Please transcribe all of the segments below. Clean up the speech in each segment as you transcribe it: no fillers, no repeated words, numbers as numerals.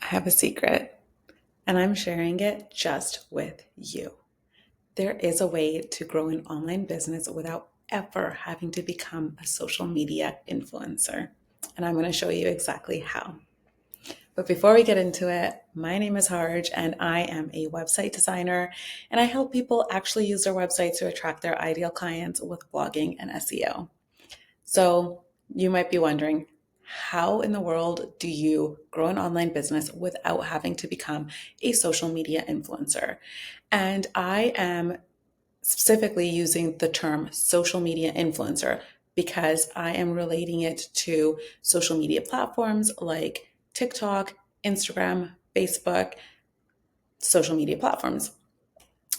have a secret, and I'm sharing it just with you. There is a way to grow an online business without ever having to become a social media influencer. And I'm going to show you exactly how. But before we get into it, my name is Harj, and I am a website designer, and I help people actually use their websites to attract their ideal clients with blogging and SEO. So you might be wondering, how in the world do you grow an online business without having to become a social media influencer? And I am specifically using the term social media influencer because I am relating it to social media platforms like TikTok, Instagram, Facebook, social media platforms.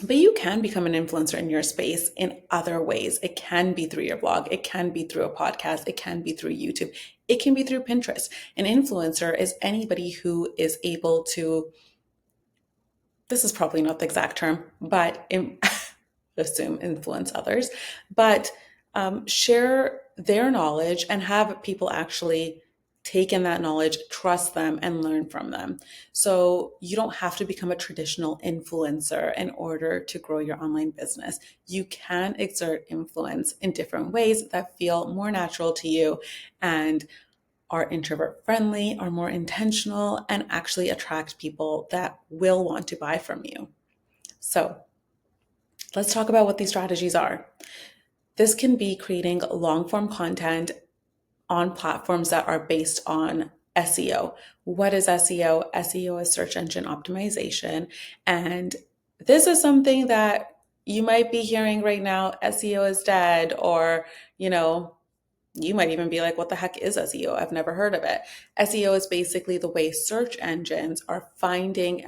But you can become an influencer in your space in other ways. It can be through your blog. It can be through a podcast. It can be through YouTube. It can be through Pinterest. An influencer is anybody who is able to, this is probably not the exact term, but assume influence others, but share their knowledge and have people actually take in that knowledge, trust them, and learn from them. So you don't have to become a traditional influencer in order to grow your online business. You can exert influence in different ways that feel more natural to you and are introvert friendly, are more intentional, and actually attract people that will want to buy from you. So let's talk about what these strategies are. This can be creating long form content on platforms that are based on SEO. What is SEO? SEO is search engine optimization. And this is something that you might be hearing right now, SEO is dead, or, you might even be like, what the heck is SEO? I've never heard of it. SEO is basically the way search engines are finding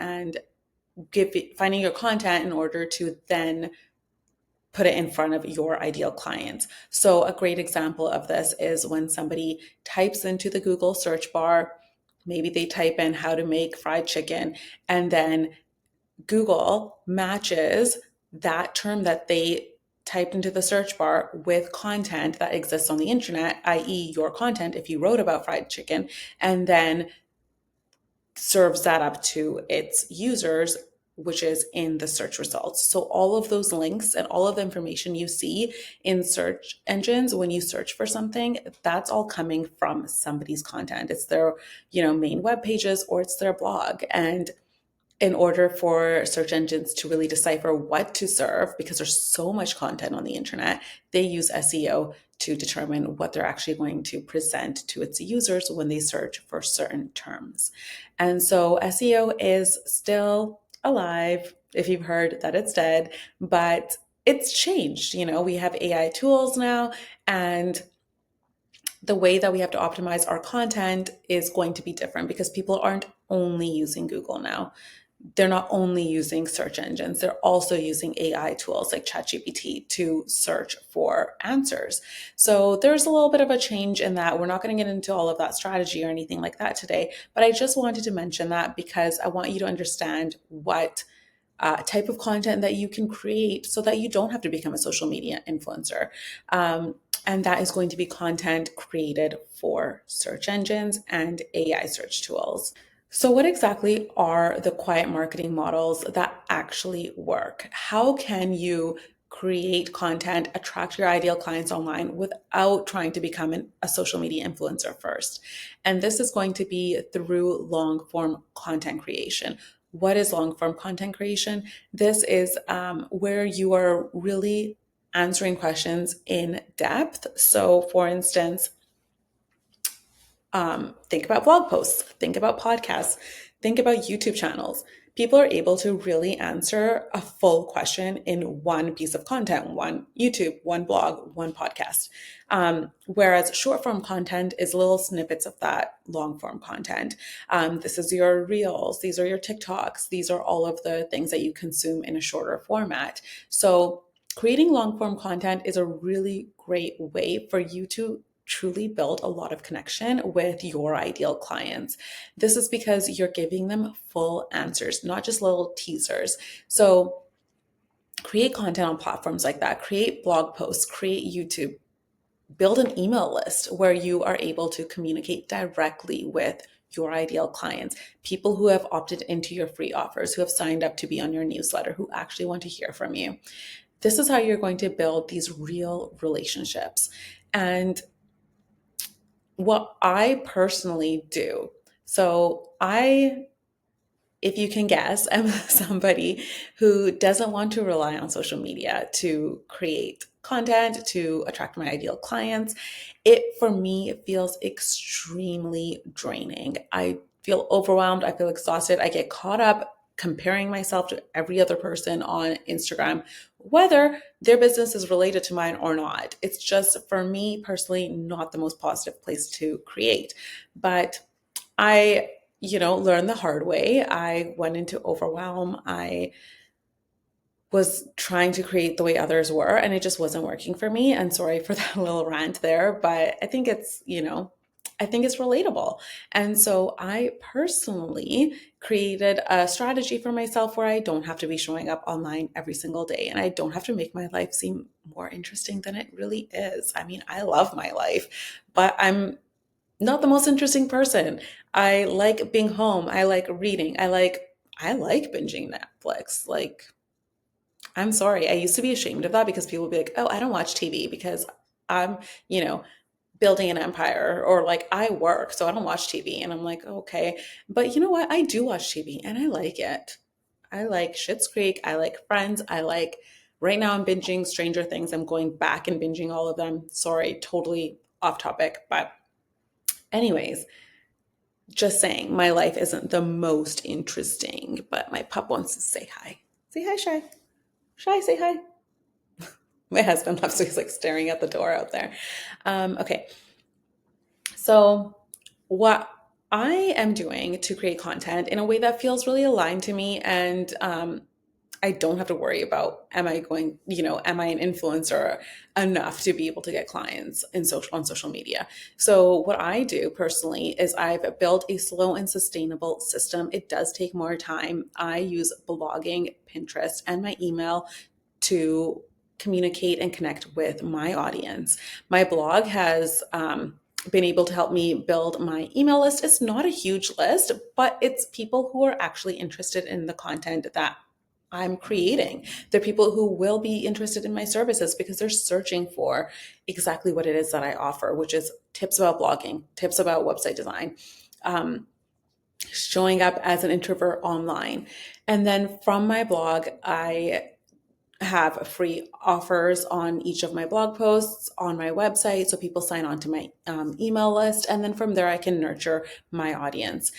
your content in order to then put it in front of your ideal clients. So a great example of this is when somebody types into the Google search bar, maybe they type in how to make fried chicken, and then Google matches that term that they typed into the search bar with content that exists on the internet, i.e. your content if you wrote about fried chicken, and then serves that up to its users, which is in the search results. So all of those links and all of the information you see in search engines when you search for something, that's all coming from somebody's content. It's their, main web pages, or it's their blog. And in order for search engines to really decipher what to serve, because there's so much content on the internet, they use SEO to determine what they're actually going to present to its users when they search for certain terms. And so SEO is still alive, if you've heard that it's dead, but it's changed. We have AI tools now, and the way that we have to optimize our content is going to be different because people aren't only using Google now. They're not only using search engines, they're also using AI tools like ChatGPT to search for answers. So there's a little bit of a change in that. We're not going to get into all of that strategy or anything like that today, but I just wanted to mention that because I want you to understand what type of content that you can create so that you don't have to become a social media influencer. And that is going to be content created for search engines and AI search tools. So, what exactly are the quiet marketing models that actually work? How can you create content, attract your ideal clients online without trying to become a social media influencer first? And this is going to be through long form content creation. What is long form content creation? This is where you are really answering questions in depth. So, for instance, think about blog posts, think about podcasts, think about YouTube channels. People are able to really answer a full question in one piece of content, one YouTube, one blog, one podcast. Whereas short form content is little snippets of that long form content. This is your reels, these are your TikToks, these are all of the things that you consume in a shorter format. So creating long form content is a really great way for you to truly build a lot of connection with your ideal clients. This is because you're giving them full answers, not just little teasers. So create content on platforms like that, create blog posts, create YouTube build an email list where you are able to communicate directly with your ideal clients, people who have opted into your free offers, who have signed up to be on your newsletter, who actually want to hear from you. This is how you're going to build these real relationships. And what I personally do, so I, if you can guess, I'm somebody who doesn't want to rely on social media to create content, to attract my ideal clients. It, for me, it feels extremely draining. I feel overwhelmed. I feel exhausted. I get caught up comparing myself to every other person on Instagram, whether their business is related to mine or not. It's just, for me personally, not the most positive place to create. But I, learned the hard way. I went into overwhelm. I was trying to create the way others were, and it just wasn't working for me. And sorry for that little rant there, but I think I think it's relatable. And so I personally created a strategy for myself where I don't have to be showing up online every single day, and I don't have to make my life seem more interesting than it really is. I mean, I love my life, but I'm not the most interesting person. I like being home. I like reading. I like binging Netflix. Like, I'm sorry. I used to be ashamed of that because people would be like, "Oh, I don't watch TV because I'm, you know, building an empire," or like, "I work, so I don't watch TV." And I'm like, "Okay." But you know what? I do watch TV and I like it. I like Schitt's Creek. I like Friends. Right now I'm binging Stranger Things. I'm going back and binging all of them. Sorry, totally off topic, but anyways, just saying, my life isn't the most interesting, but my pup wants to say hi. Say hi, Shy. Shy, say hi. My husband left, so he's like staring at the door out there. Okay, so what I am doing to create content in a way that feels really aligned to me, and I don't have to worry about, am I an influencer enough to be able to get clients on social media. So what I do personally is I've built a slow and sustainable system. It does take more time. I use blogging, Pinterest, and my email to communicate and connect with my audience. My blog has been able to help me build my email list. It's not a huge list, but it's people who are actually interested in the content that I'm creating. They're people who will be interested in my services because they're searching for exactly what it is that I offer, which is tips about blogging, tips about website design, showing up as an introvert online. And then from my blog, I have free offers on each of my blog posts on my website. So people sign on to my email list. And then from there, I can nurture my audience.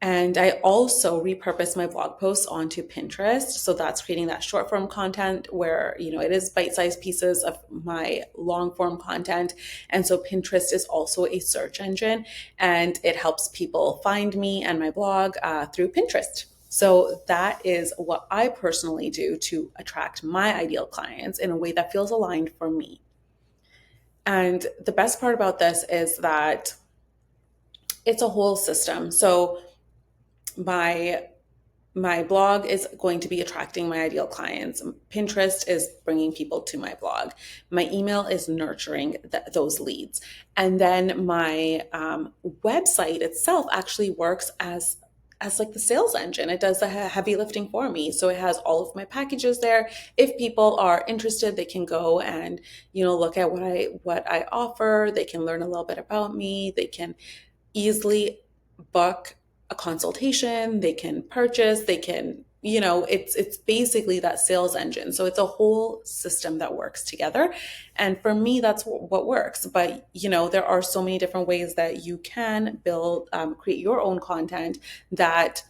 And I also repurpose my blog posts onto Pinterest. So that's creating that short form content where, it is bite-sized pieces of my long form content. And so Pinterest is also a search engine, and it helps people find me and my blog through Pinterest. So that is what I personally do to attract my ideal clients in a way that feels aligned for me. And the best part about this is that it's a whole system. So my my blog is going to be attracting my ideal clients. Pinterest is bringing people to my blog. My email is nurturing those leads. And then my website itself actually works as like the sales engine. It does the heavy lifting for me. So it has all of my packages there. If people are interested, they can go and, look at what I offer. They can learn a little bit about me. They can easily book a consultation, they can purchase, they can, it's basically that sales engine. So it's a whole system that works together. And for me, that's what works. But, there are so many different ways that you can build, create your own content that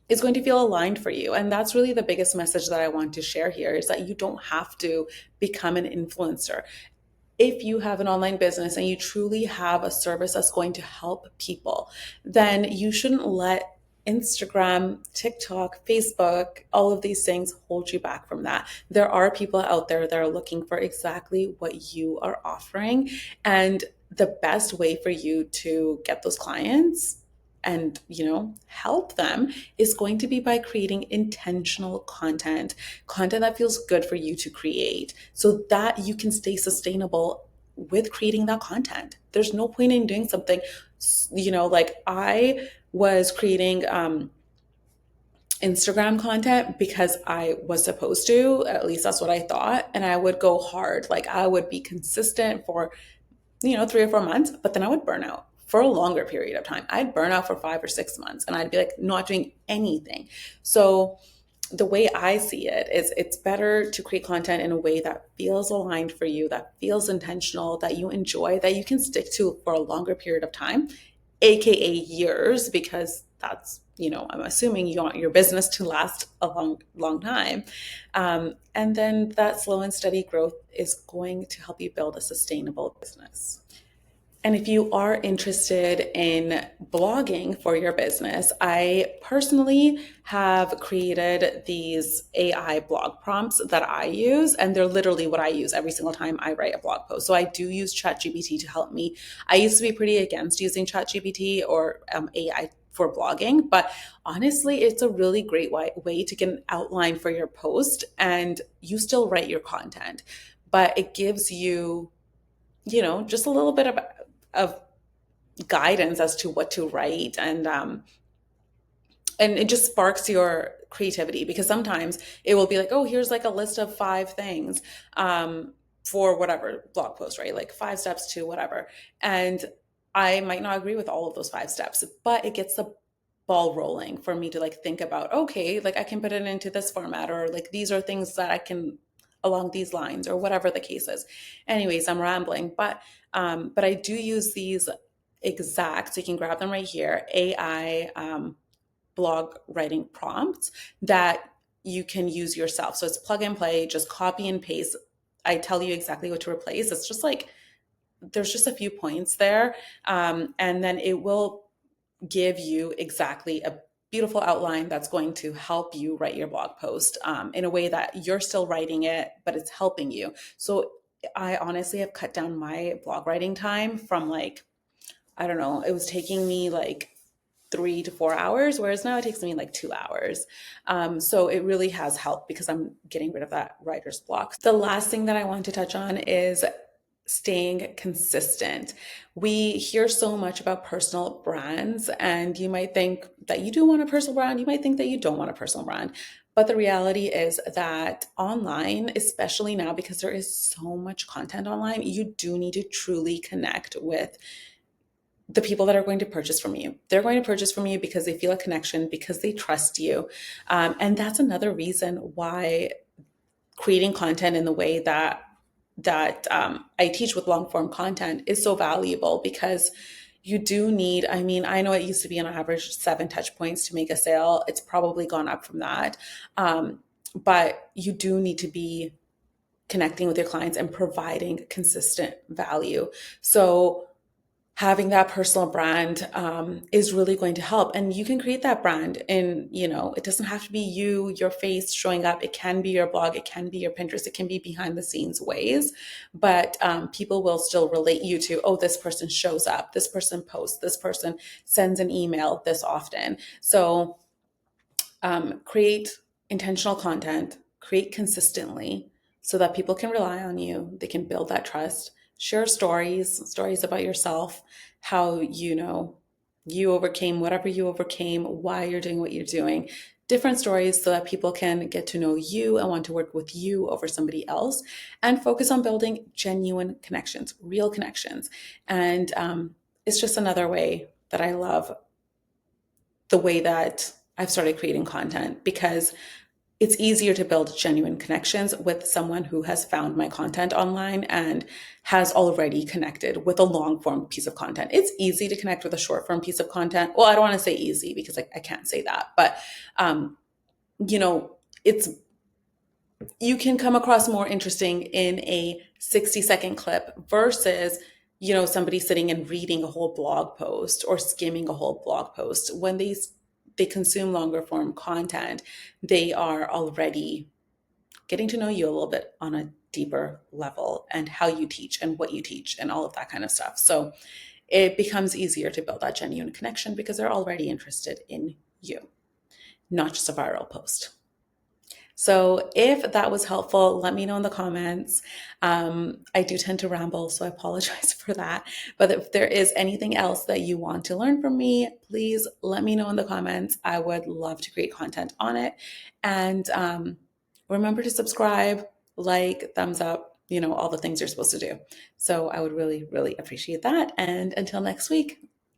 is going to feel aligned for you. And that's really the biggest message that I want to share here, is that you don't have to become an influencer. If you have an online business and you truly have a service that's going to help people, then you shouldn't let Instagram, TikTok, Facebook, all of these things hold you back from that. There are people out there that are looking for exactly what you are offering. And the best way for you to get those clients and, help them is going to be by creating intentional content that feels good for you to create, so that you can stay sustainable with creating that content. There's no point in doing something, like I was creating Instagram content because I was supposed to, at least that's what I thought. And I would go hard. Like I would be consistent for, 3 or 4 months, but then I would burn out for a longer period of time. I'd burn out for 5 or 6 months and I'd be like not doing anything. So the way I see it is it's better to create content in a way that feels aligned for you, that feels intentional, that you enjoy, that you can stick to for a longer period of time, AKA years, because that's, I'm assuming you want your business to last a long, long time. And then that slow and steady growth is going to help you build a sustainable business. And if you are interested in blogging for your business, I personally have created these AI blog prompts that I use, and they're literally what I use every single time I write a blog post. So I do use ChatGPT to help me. I used to be pretty against using ChatGPT or AI for blogging, but honestly, it's a really great way to get an outline for your post and you still write your content, but it gives you just a little bit of guidance as to what to write, and it just sparks your creativity, because sometimes it will be like, oh, here's like a list of 5 things for whatever blog post, right? Like 5 steps to whatever. And I might not agree with all of those 5 steps, but it gets the ball rolling for me to like think about, okay, like I can put it into this format, or like these are things that I can along these lines, or whatever the case is. Anyways, I'm rambling, but I do use these exact, so you can grab them right here, AI blog writing prompts that you can use yourself. So it's plug and play, just copy and paste. I tell you exactly what to replace. It's just like, there's just a few points there. And then it will give you exactly a beautiful outline that's going to help you write your blog post in a way that you're still writing it, but it's helping you. So I honestly have cut down my blog writing time from like, I don't know, it was taking me like 3 to 4 hours, whereas now it takes me like 2 hours. So it really has helped because I'm getting rid of that writer's block. The last thing that I want to touch on is staying consistent. We hear so much about personal brands, and you might think that you do want a personal brand. You might think that you don't want a personal brand. But the reality is that online, especially now, because there is so much content online, you do need to truly connect with the people that are going to purchase from you. They're going to purchase from you because they feel a connection, because they trust you. And that's another reason why creating content in the way that I teach with long form content is so valuable, because you do need, I mean, I know it used to be on average 7 touch points to make a sale. It's probably gone up from that. But you do need to be connecting with your clients and providing consistent value. So having that personal brand is really going to help. And you can create that brand in, it doesn't have to be you, your face showing up. It can be your blog. It can be your Pinterest. It can be behind the scenes ways, but people will still relate you to, oh, this person shows up, this person posts, this person sends an email this often. So create intentional content, create consistently so that people can rely on you. They can build that trust. Share stories about yourself, how you overcame whatever you overcame, why you're doing what you're doing. Different stories so that people can get to know you and want to work with you over somebody else, and focus on building genuine connections, real connections. And it's just another way that I love the way that I've started creating content, because it's easier to build genuine connections with someone who has found my content online and has already connected with a long form piece of content. It's easy to connect with a short form piece of content. Well, I don't want to say easy because I can't say that, but it's, you can come across more interesting in a 60-second clip versus somebody sitting and reading a whole blog post or skimming a whole blog post. When they consume longer form content, they are already getting to know you a little bit on a deeper level, and how you teach and what you teach and all of that kind of stuff. So it becomes easier to build that genuine connection because they're already interested in you, not just a viral post. So if that was helpful, let me know in the comments. I do tend to ramble, so I apologize for that. But if there is anything else that you want to learn from me, please let me know in the comments. I would love to create content on it. And remember to subscribe, like, thumbs up, all the things you're supposed to do. So I would really, really appreciate that. And until next week,